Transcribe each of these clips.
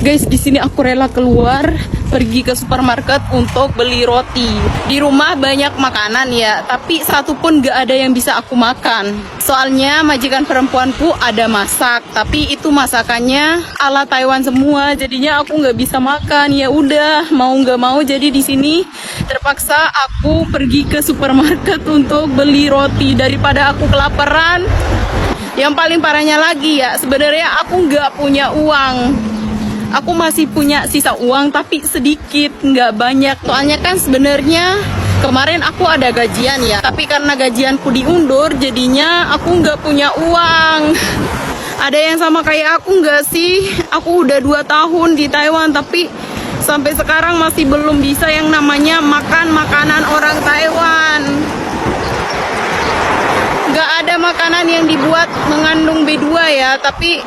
Guys, di sini aku rela keluar pergi ke supermarket untuk beli roti. Di rumah banyak makanan ya, tapi satu pun gak ada yang bisa aku makan. Soalnya majikan perempuanku ada masak, tapi itu masakannya ala Taiwan semua. Jadinya aku nggak bisa makan. Ya udah, mau nggak mau jadi di sini terpaksa aku pergi ke supermarket untuk beli roti daripada aku kelaparan. Yang paling parahnya lagi ya, sebenarnya aku nggak punya uang. Aku masih punya sisa uang tapi sedikit, nggak banyak. Soalnya kan sebenarnya kemarin aku ada gajian ya, tapi karena gajianku diundur jadinya aku nggak punya uang. Ada yang sama kayak aku nggak sih? Aku udah 2 tahun di Taiwan tapi sampai sekarang masih belum bisa yang namanya makan makanan orang Taiwan. Nggak ada makanan yang dibuat mengandung B2 ya, tapi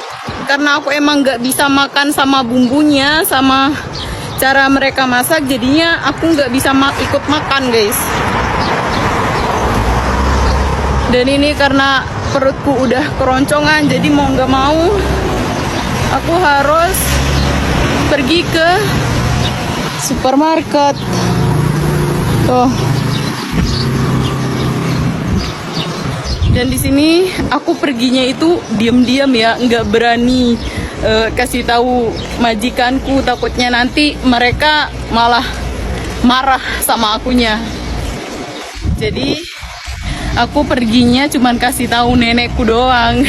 karena aku emang nggak bisa makan sama bumbunya, sama cara mereka masak, jadinya aku nggak bisa ikut makan guys. Dan ini karena perutku udah keroncongan, jadi mau nggak mau aku harus pergi ke supermarket. Tuh. Dan di sini aku perginya itu diam-diam ya, nggak berani kasih tahu majikanku, takutnya nanti mereka malah marah sama akunya. Jadi aku perginya cuman kasih tahu nenekku doang.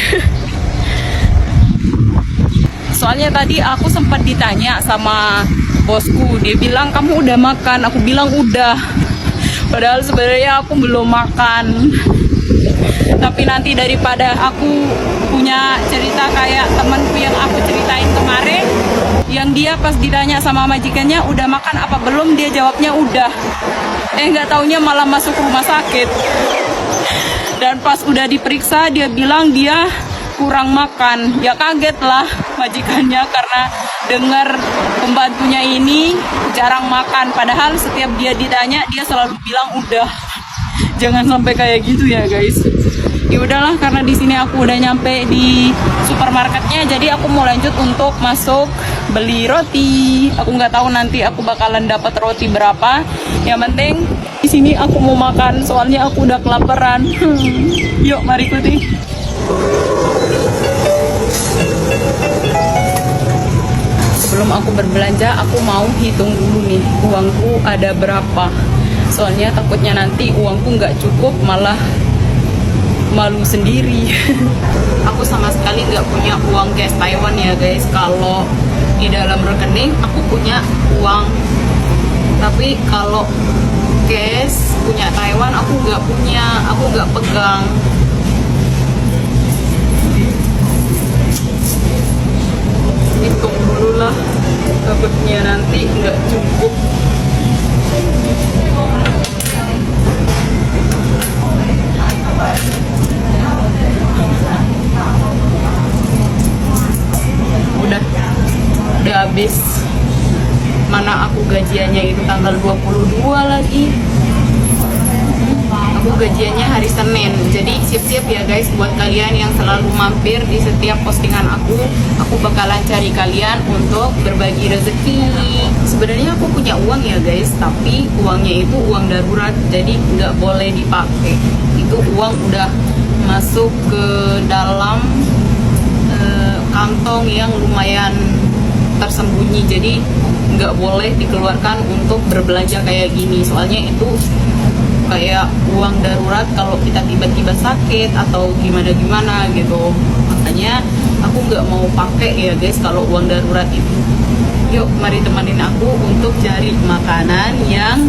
Soalnya tadi aku sempat ditanya sama bosku, dia bilang kamu udah makan, aku bilang udah. Padahal sebenarnya aku belum makan. Tapi nanti daripada aku punya cerita kayak temanku yang aku ceritain kemarin, yang dia pas ditanya sama majikannya udah makan apa belum, dia jawabnya udah. Nggak taunya malah masuk rumah sakit. Dan pas udah diperiksa dia bilang dia kurang makan. Ya kaget lah majikannya karena dengar pembantunya ini jarang makan. Padahal setiap dia ditanya dia selalu bilang udah. Jangan sampai kayak gitu ya guys. Ya udahlah, karena di sini aku udah nyampe di supermarketnya, jadi aku mau lanjut untuk masuk beli roti. Aku nggak tahu nanti aku bakalan dapat roti berapa. Yang penting di sini aku mau makan, soalnya aku udah kelaparan. Yuk, mari ikuti. Sebelum aku berbelanja, aku mau hitung dulu nih uangku ada berapa. Soalnya takutnya nanti uangku nggak cukup, malah malu sendiri. Aku sama sekali nggak punya uang cash Taiwan ya guys. Kalau di dalam rekening aku punya uang, tapi kalau cash punya Taiwan aku nggak punya, aku nggak pegang. Hitung dulu lah, takutnya nanti nggak cukup. Udah habis. Mana aku gajiannya itu tanggal 22 lagi. Aku gajiannya hari Senin. Jadi siap-siap ya guys buat kalian yang selalu mampir di setiap postingan aku. Aku bakalan cari kalian untuk berbagi rezeki. Sebenarnya aku punya uang ya guys, tapi uangnya itu uang darurat, jadi nggak boleh dipakai. Itu uang udah masuk ke dalam kantong yang lumayan tersembunyi, jadi nggak boleh dikeluarkan untuk berbelanja kayak gini. Soalnya itu kayak uang darurat kalau kita tiba-tiba sakit atau gimana-gimana gitu. Makanya aku nggak mau pakai ya guys kalau uang darurat itu. Yuk, mari temenin aku untuk cari makanan yang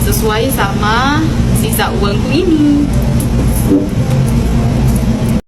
sesuai sama sisa uangku ini.